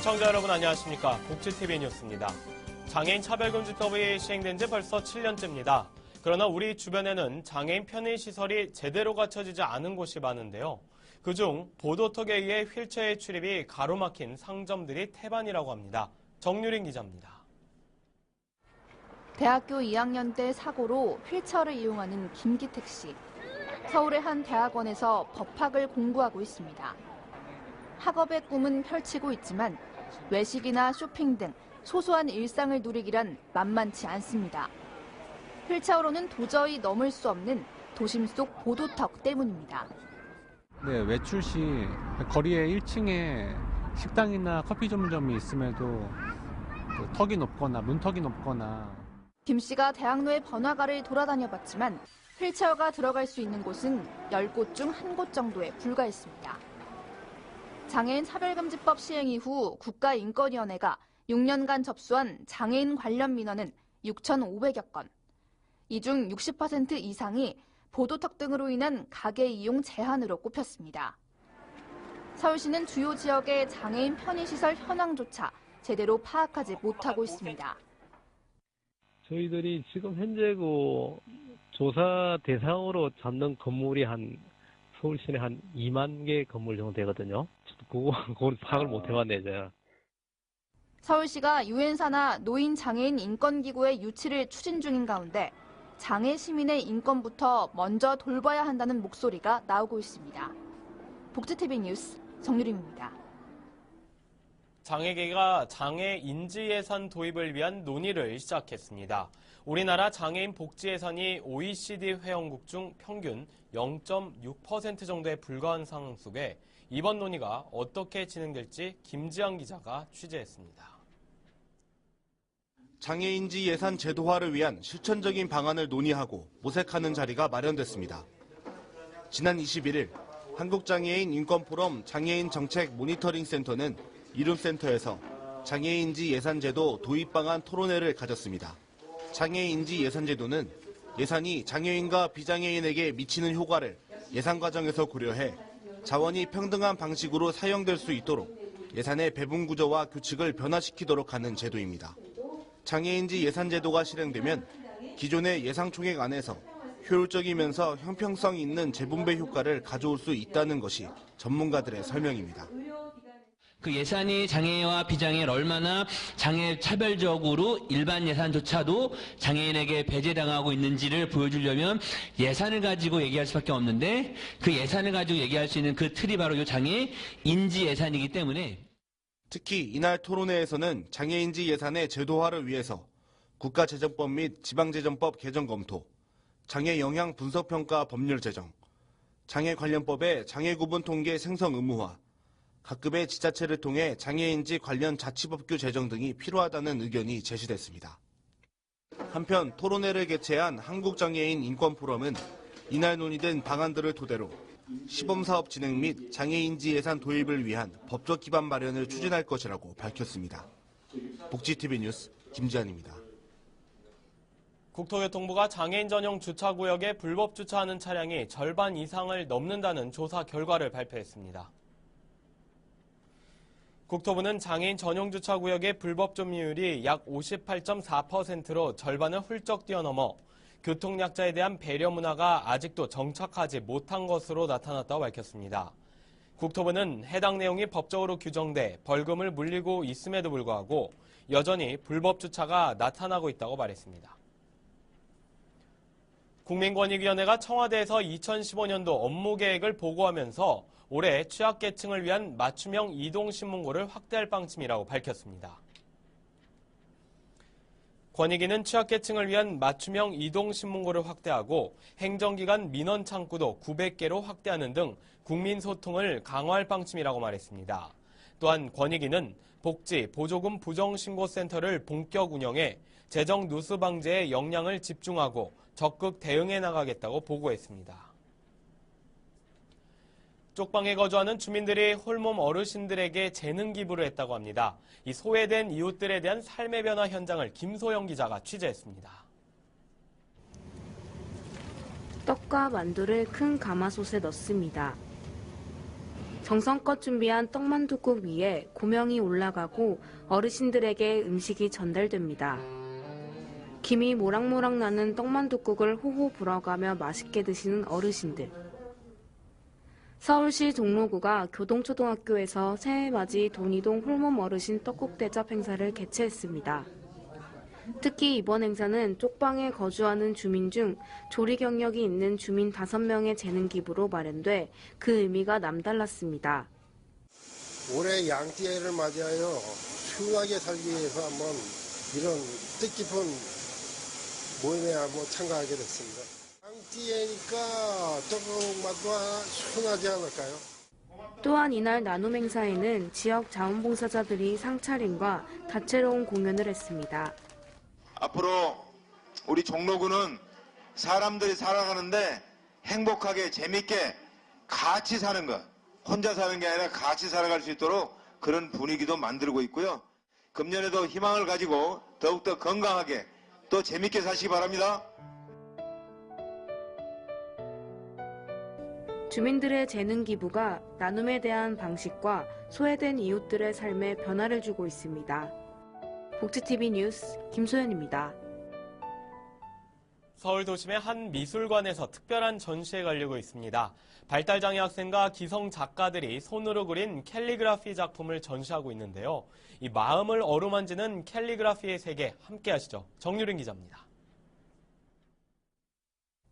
시청자 여러분 안녕하십니까. 복지TV 뉴스입니다. 장애인 차별금지법이 시행된 지 벌써 7년째입니다. 그러나 우리 주변에는 장애인 편의시설이 제대로 갖춰지지 않은 곳이 많은데요. 그중 보도톡에 의해 휠체어의 출입이 가로막힌 상점들이 태반이라고 합니다. 정유린 기자입니다. 대학교 2학년 때 사고로 휠체어를 이용하는 김기택 씨. 서울의 한 대학원에서 법학을 공부하고 있습니다. 학업의 꿈은 펼치고 있지만 외식이나 쇼핑 등 소소한 일상을 누리기란 만만치 않습니다. 휠체어로는 도저히 넘을 수 없는 도심 속 보도턱 때문입니다. 네, 외출 시 거리에 1층에 식당이나 커피 전문점이 있음에도 턱이 높거나 문턱이 높거나. 김 씨가 대학로의 번화가를 돌아다녀 봤지만 휠체어가 들어갈 수 있는 곳은 10곳 중 1곳 정도에 불과했습니다. 장애인 차별금지법 시행 이후 국가인권위원회가 6년간 접수한 장애인 관련 민원은 6,500여 건. 이 중 60% 이상이 보도턱 등으로 인한 가게 이용 제한으로 꼽혔습니다. 서울시는 주요 지역의 장애인 편의시설 현황조차 제대로 파악하지 못하고 있습니다. 저희들이 지금 현재 조사 대상으로 잡는 건물이 서울 시내 한 2만 개 건물 정도 되거든요. 그건 파악을 못 해봤네요, 제가. 서울시가 유엔사나 노인 장애인 인권기구의 유치를 추진 중인 가운데 장애 시민의 인권부터 먼저 돌봐야 한다는 목소리가 나오고 있습니다. 복지TV 뉴스 정유림입니다. 장애계가 장애 인지 예산 도입을 위한 논의를 시작했습니다. 우리나라 장애인 복지 예산이 OECD 회원국 중 평균 0.6% 정도에 불과한 상황 속에 이번 논의가 어떻게 진행될지 김지영 기자가 취재했습니다. 장애인지 예산 제도화를 위한 실천적인 방안을 논의하고 모색하는 자리가 마련됐습니다. 지난 21일 한국장애인 인권포럼 장애인 정책 모니터링 센터는 이룸센터에서 장애인지 예산제도 도입 방안 토론회를 가졌습니다. 장애인지 예산제도는 예산이 장애인과 비장애인에게 미치는 효과를 예산 과정에서 고려해 자원이 평등한 방식으로 사용될 수 있도록 예산의 배분 구조와 규칙을 변화시키도록 하는 제도입니다. 장애인지 예산제도가 실행되면 기존의 예상 총액 안에서 효율적이면서 형평성 있는 재분배 효과를 가져올 수 있다는 것이 전문가들의 설명입니다. 그 예산이 장애와 비장애를 얼마나 장애 차별적으로 일반 예산조차도 장애인에게 배제당하고 있는지를 보여주려면 예산을 가지고 얘기할 수밖에 없는데 그 예산을 가지고 얘기할 수 있는 그 틀이 바로 이 장애 인지 예산이기 때문에 특히 이날 토론회에서는 장애인지 예산의 제도화를 위해서 국가재정법 및 지방재정법 개정 검토, 장애 영향 분석평가 법률 제정, 장애관련법의 장애구분 통계 생성 의무화, 각급의 지자체를 통해 장애인지 관련 자치법규 제정 등이 필요하다는 의견이 제시됐습니다. 한편 토론회를 개최한 한국장애인 인권포럼은 이날 논의된 방안들을 토대로 시범사업 진행 및 장애인지 예산 도입을 위한 법적 기반 마련을 추진할 것이라고 밝혔습니다. 복지TV 뉴스 김지한입니다. 국토교통부가 장애인 전용 주차구역에 불법 주차하는 차량이 절반 이상을 넘는다는 조사 결과를 발표했습니다. 국토부는 장애인 전용 주차구역의 불법 점유율이 약 58.4%로 절반을 훌쩍 뛰어넘어 교통약자에 대한 배려 문화가 아직도 정착하지 못한 것으로 나타났다고 밝혔습니다. 국토부는 해당 내용이 법적으로 규정돼 벌금을 물리고 있음에도 불구하고 여전히 불법 주차가 나타나고 있다고 말했습니다. 국민권익위원회가 청와대에서 2015년도 업무 계획을 보고하면서 올해 취약계층을 위한 맞춤형 이동신문고를 확대할 방침이라고 밝혔습니다. 권익위는 취약계층을 위한 맞춤형 이동신문고를 확대하고 행정기관 민원창구도 900개로 확대하는 등 국민소통을 강화할 방침이라고 말했습니다. 또한 권익위는 복지, 보조금 부정신고센터를 본격 운영해 재정 누수 방제에 역량을 집중하고 적극 대응해 나가겠다고 보고했습니다. 쪽방에 거주하는 주민들이 홀몸 어르신들에게 재능 기부를 했다고 합니다. 이 소외된 이웃들에 대한 삶의 변화 현장을 김소영 기자가 취재했습니다. 떡과 만두를 큰 가마솥에 넣습니다. 정성껏 준비한 떡만둣국 위에 고명이 올라가고 어르신들에게 음식이 전달됩니다. 김이 모락모락 나는 떡만둣국을 호호 불어가며 맛있게 드시는 어르신들. 서울시 종로구가 교동초등학교에서 새해맞이 돈이동 홀몸 어르신 떡국 대접 행사를 개최했습니다. 특히 이번 행사는 쪽방에 거주하는 주민 중 조리 경력이 있는 주민 5명의 재능 기부로 마련돼 그 의미가 남달랐습니다. 올해 양띠해를 맞이하여 수하게 살기 위해서 한번 이런 뜻깊은 모임에 한번 참가하게 됐습니다. 양띠해니까 조금 맛도 순하지 않을까요? 또한 이날 나눔 행사에는 지역 자원봉사자들이 상차림과 다채로운 공연을 했습니다. 앞으로 우리 종로구는 사람들이 살아가는데 행복하게 재밌게 같이 사는 것, 혼자 사는 게 아니라 같이 살아갈 수 있도록 그런 분위기도 만들고 있고요. 금년에도 희망을 가지고 더욱더 건강하게 또 재밌게 사시기 바랍니다. 주민들의 재능 기부가 나눔에 대한 방식과 소외된 이웃들의 삶에 변화를 주고 있습니다. 복지TV 뉴스 김소연입니다. 서울 도심의 한 미술관에서 특별한 전시회가 열리고 있습니다. 발달장애 학생과 기성 작가들이 손으로 그린 캘리그라피 작품을 전시하고 있는데요. 이 마음을 어루만지는 캘리그라피의 세계 함께 하시죠. 정유린 기자입니다.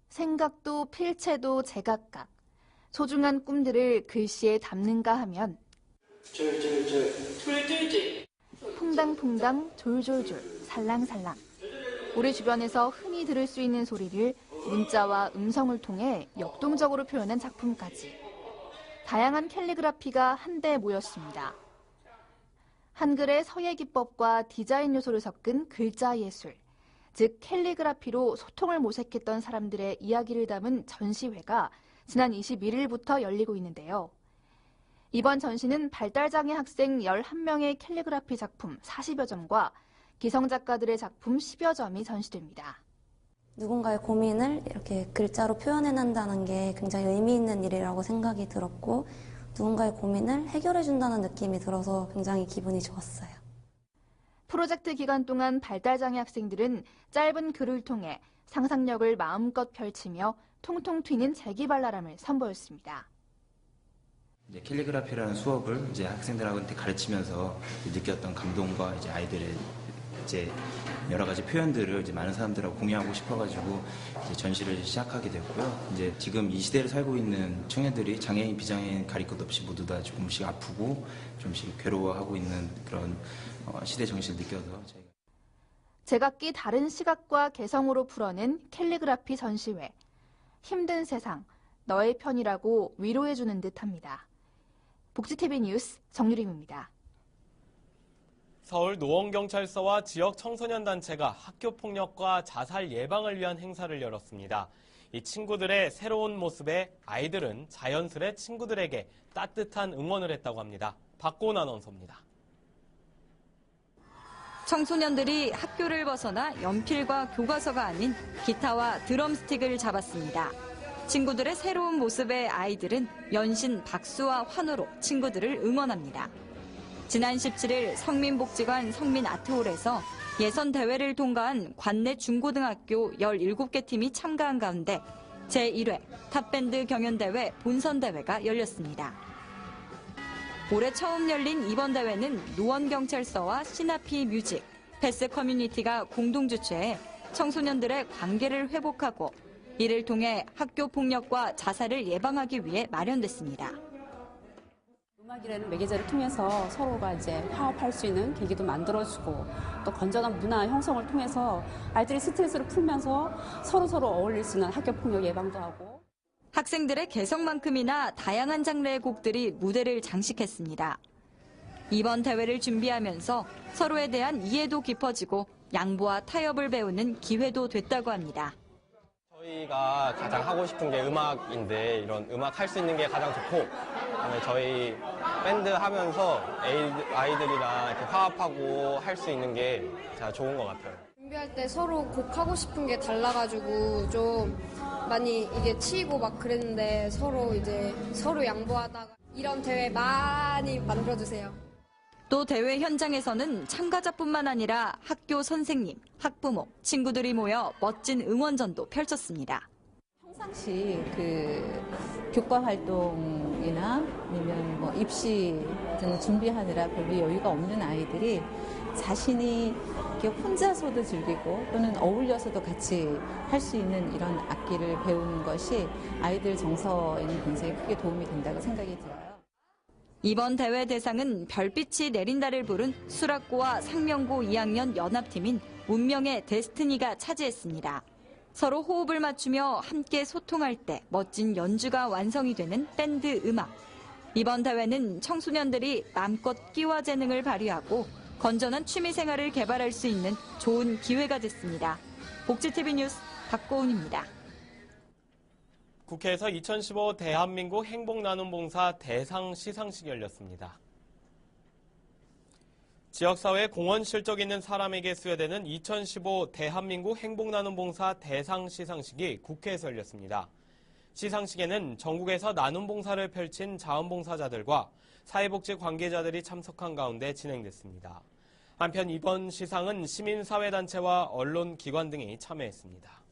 생각도 필체도 제각각. 소중한 꿈들을 글씨에 담는가 하면 퐁당퐁당 졸졸졸 살랑살랑. 우리 주변에서 흔히 들을 수 있는 소리를 문자와 음성을 통해 역동적으로 표현한 작품까지. 다양한 캘리그라피가 한데 모였습니다. 한글의 서예 기법과 디자인 요소를 섞은 글자 예술, 즉 캘리그라피로 소통을 모색했던 사람들의 이야기를 담은 전시회가 지난 21일부터 열리고 있는데요. 이번 전시는 발달장애 학생 11명의 캘리그라피 작품 40여 점과 기성 작가들의 작품 10여 점이 전시됩니다. 누군가의 고민을 이렇게 글자로 표현해낸다는 게 굉장히 의미 있는 일이라고 생각이 들었고 누군가의 고민을 해결해준다는 느낌이 들어서 굉장히 기분이 좋았어요. 프로젝트 기간 동안 발달장애 학생들은 짧은 글을 통해 상상력을 마음껏 펼치며 통통 튀는 재기발랄함을 선보였습니다. 이제 캘리그라피라는 수업을 이제 학생들한테 가르치면서 느꼈던 감동과 이제 아이들의 이제 여러 가지 표현들을 이제 많은 사람들하고 공유하고 싶어가지고 이제 전시를 시작하게 됐고요. 이제 지금 이 시대를 살고 있는 청년들이 장애인, 비장애인 가릴 것 없이 모두 다 조금씩 아프고 좀씩 괴로워하고 있는 그런 시대 정신을 느껴서 저희가 제각기 다른 시각과 개성으로 풀어낸 캘리그라피 전시회. 힘든 세상, 너의 편이라고 위로해주는 듯합니다. 복지TV 뉴스 정유림입니다. 서울 노원경찰서와 지역 청소년단체가 학교폭력과 자살 예방을 위한 행사를 열었습니다. 이 친구들의 새로운 모습에 아이들은 자연스레 친구들에게 따뜻한 응원을 했다고 합니다. 박고은 아나운서입니다. 청소년들이 학교를 벗어나 연필과 교과서가 아닌 기타와 드럼스틱을 잡았습니다. 친구들의 새로운 모습에 아이들은 연신 박수와 환호로 친구들을 응원합니다. 지난 17일 성민복지관 성민아트홀에서 예선 대회를 통과한 관내 중고등학교 17개 팀이 참가한 가운데 제1회 탑밴드 경연대회 본선대회가 열렸습니다. 올해 처음 열린 이번 대회는 노원경찰서와 시나피 뮤직, 패스 커뮤니티가 공동 주최해 청소년들의 관계를 회복하고 이를 통해 학교 폭력과 자살을 예방하기 위해 마련됐습니다. 음악이라는 매개체를 통해서 서로가 이제 화합할 수 있는 계기도 만들어주고 또 건전한 문화 형성을 통해서 아이들이 스트레스를 풀면서 서로 어울릴 수 있는 학교 폭력 예방도 하고. 학생들의 개성만큼이나 다양한 장르의 곡들이 무대를 장식했습니다. 이번 대회를 준비하면서 서로에 대한 이해도 깊어지고 양보와 타협을 배우는 기회도 됐다고 합니다. 저희가 가장 하고 싶은 게 음악인데 이런 음악 할 수 있는 게 가장 좋고 저희 밴드 하면서 아이들이랑 이렇게 화합하고 할 수 있는 게 가장 좋은 것 같아요. 준비할 때 서로 곡 하고 싶은 게 달라가지고 좀 많이 이게 치이고 막 그랬는데 서로 양보하다가 이런 대회 많이 만들어주세요. 또 대회 현장에서는 참가자뿐만 아니라 학교 선생님, 학부모, 친구들이 모여 멋진 응원전도 펼쳤습니다. 평상시 교과 활동이나 아니면 뭐 입시 등 준비하느라 별로 여유가 없는 아이들이 자신이 이렇게 혼자서도 즐기고 또는 어울려서도 같이 할 수 있는 이런 악기를 배우는 것이 아이들 정서에는 굉장히 크게 도움이 된다고 생각이 들어요. 이번 대회 대상은 별빛이 내린다를 부른 수락고와 상명고 2학년 연합팀인 운명의 데스티니가 차지했습니다. 서로 호흡을 맞추며 함께 소통할 때 멋진 연주가 완성이 되는 밴드 음악. 이번 대회는 청소년들이 마음껏 끼와 재능을 발휘하고 건전한 취미생활을 개발할 수 있는 좋은 기회가 됐습니다. 복지TV 뉴스 박고은입니다. 국회에서 2015 대한민국 행복나눔봉사 대상 시상식이 열렸습니다. 지역사회에 공헌 실적 있는 사람에게 수여되는 2015 대한민국 행복나눔봉사 대상 시상식이 국회에서 열렸습니다. 시상식에는 전국에서 나눔봉사를 펼친 자원봉사자들과 사회복지 관계자들이 참석한 가운데 진행됐습니다. 한편 이번 시상은 시민사회단체와 언론기관 등이 참여했습니다.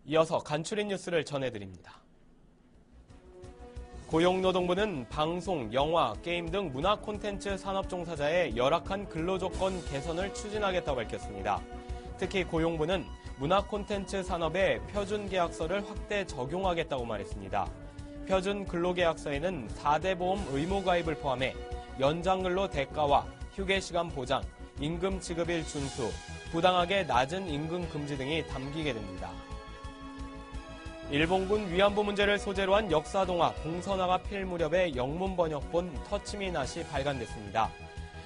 이어서 간추린 뉴스를 전해드립니다. 고용노동부는 방송, 영화, 게임 등 문화 콘텐츠 산업 종사자의 열악한 근로조건 개선을 추진하겠다고 밝혔습니다. 특히 고용부는 문화 콘텐츠 산업에 표준계약서를 확대 적용하겠다고 말했습니다. 표준 근로계약서에는 4대 보험 의무가입을 포함해 연장근로 대가와 휴게시간 보장, 임금 지급일 준수, 부당하게 낮은 임금 금지 등이 담기게 됩니다. 일본군 위안부 문제를 소재로 한 역사동화 봉선화가 필 무렵의 영문 번역본 터치미낫이 발간됐습니다.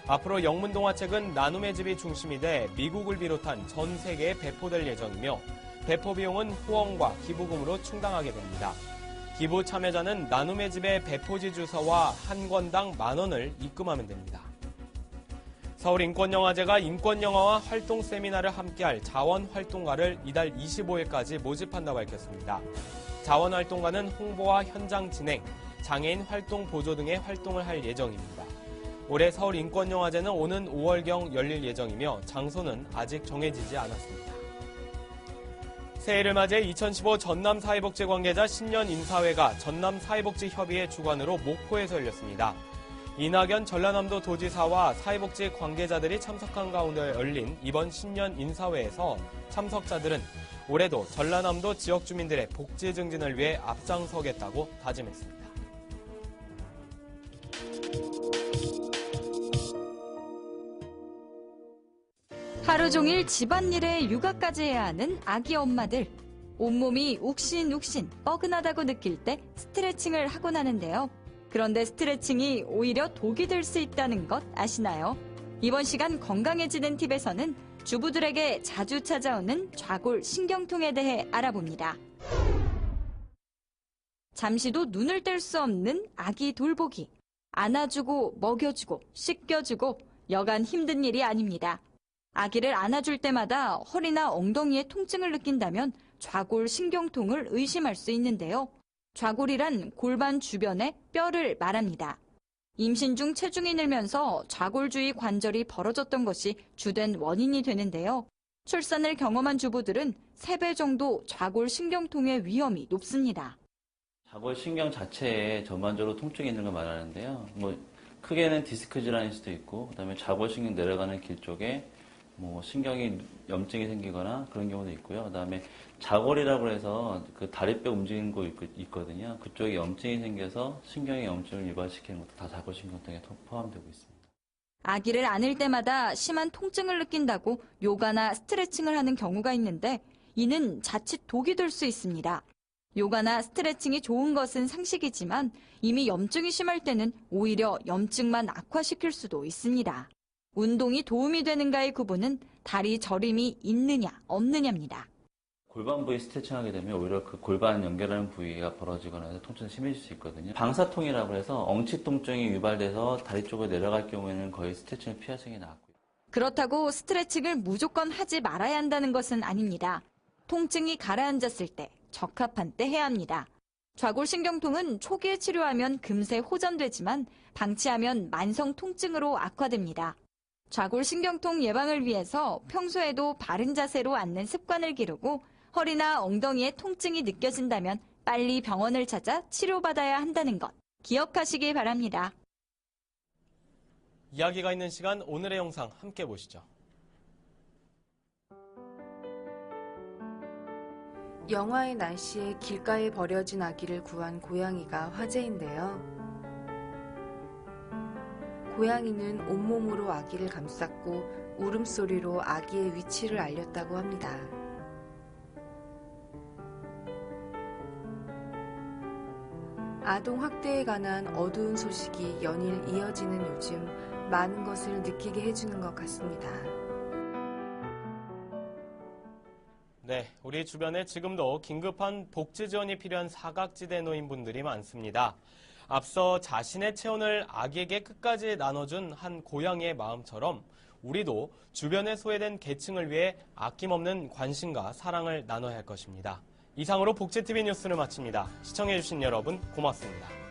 앞으로 영문 동화책은 나눔의 집이 중심이 돼 미국을 비롯한 전 세계에 배포될 예정이며 배포 비용은 후원과 기부금으로 충당하게 됩니다. 기부 참여자는 나눔의 집의 배포지 주소와 한 권당 10,000원을 입금하면 됩니다. 서울인권영화제가 인권영화와 활동 세미나를 함께할 자원활동가를 이달 25일까지 모집한다고 밝혔습니다. 자원활동가는 홍보와 현장 진행, 장애인 활동 보조 등의 활동을 할 예정입니다. 올해 서울인권영화제는 오는 5월경 열릴 예정이며 장소는 아직 정해지지 않았습니다. 새해를 맞이해 2015 전남사회복지관계자 신년인사회가 전남사회복지협의회 주관으로 목포에서 열렸습니다. 이낙연 전라남도 도지사와 사회복지 관계자들이 참석한 가운데 열린 이번 신년 인사회에서 참석자들은 올해도 전라남도 지역 주민들의 복지 증진을 위해 앞장서겠다고 다짐했습니다. 하루 종일 집안일에 육아까지 해야 하는 아기 엄마들. 온몸이 욱신욱신 뻐근하다고 느낄 때 스트레칭을 하곤 하는데요. 그런데 스트레칭이 오히려 독이 될 수 있다는 것 아시나요? 이번 시간 건강해지는 팁에서는 주부들에게 자주 찾아오는 좌골 신경통에 대해 알아봅니다. 잠시도 눈을 뗄 수 없는 아기 돌보기. 안아주고 먹여주고 씻겨주고 여간 힘든 일이 아닙니다. 아기를 안아줄 때마다 허리나 엉덩이에 통증을 느낀다면 좌골 신경통을 의심할 수 있는데요. 좌골이란 골반 주변의 뼈를 말합니다. 임신 중 체중이 늘면서 좌골 주위 관절이 벌어졌던 것이 주된 원인이 되는데요. 출산을 경험한 주부들은 3배 정도 좌골 신경통의 위험이 높습니다. 좌골 신경 자체에 전반적으로 통증이 있는 걸 말하는데요. 크게는 디스크 질환일 수도 있고, 그다음에 좌골 신경 내려가는 길 쪽에 신경이 염증이 생기거나 그런 경우도 있고요. 그다음에 좌골이라고 해서 그 다리뼈 움직이는 거 있거든요. 그쪽에 염증이 생겨서 신경에 염증을 유발시키는 것도 다 좌골 신경통에 포함되고 있습니다. 아기를 안을 때마다 심한 통증을 느낀다고 요가나 스트레칭을 하는 경우가 있는데 이는 자칫 독이 될 수 있습니다. 요가나 스트레칭이 좋은 것은 상식이지만 이미 염증이 심할 때는 오히려 염증만 악화시킬 수도 있습니다. 운동이 도움이 되는가의 구분은 다리 저림이 있느냐 없느냐입니다. 골반 부위 스트레칭하게 되면 오히려 그 골반 연결하는 부위가 벌어지거나 해서 통증이 심해질 수 있거든요. 방사통이라고 해서 엉치 통증이 유발돼서 다리 쪽으로 내려갈 경우에는 거의 스트레칭을 피하시는 게 낫고요. 그렇다고 스트레칭을 무조건 하지 말아야 한다는 것은 아닙니다. 통증이 가라앉았을 때, 적합한 때 해야 합니다. 좌골신경통은 초기에 치료하면 금세 호전되지만 방치하면 만성 통증으로 악화됩니다. 좌골신경통 예방을 위해서 평소에도 바른 자세로 앉는 습관을 기르고 허리나 엉덩이에 통증이 느껴진다면 빨리 병원을 찾아 치료받아야 한다는 것 기억하시기 바랍니다. 이야기가 있는 시간 오늘의 영상 함께 보시죠. 영화의 날씨에 길가에 버려진 아기를 구한 고양이가 화제인데요. 고양이는 온몸으로 아기를 감쌌고 울음소리로 아기의 위치를 알렸다고 합니다. 아동 학대에 관한 어두운 소식이 연일 이어지는 요즘 많은 것을 느끼게 해주는 것 같습니다. 네, 우리 주변에 지금도 긴급한 복지 지원이 필요한 사각지대 노인분들이 많습니다. 앞서 자신의 체온을 아기에게 끝까지 나눠준 한 고양이의 마음처럼 우리도 주변에 소외된 계층을 위해 아낌없는 관심과 사랑을 나눠야 할 것입니다. 이상으로 복지TV 뉴스를 마칩니다. 시청해주신 여러분 고맙습니다.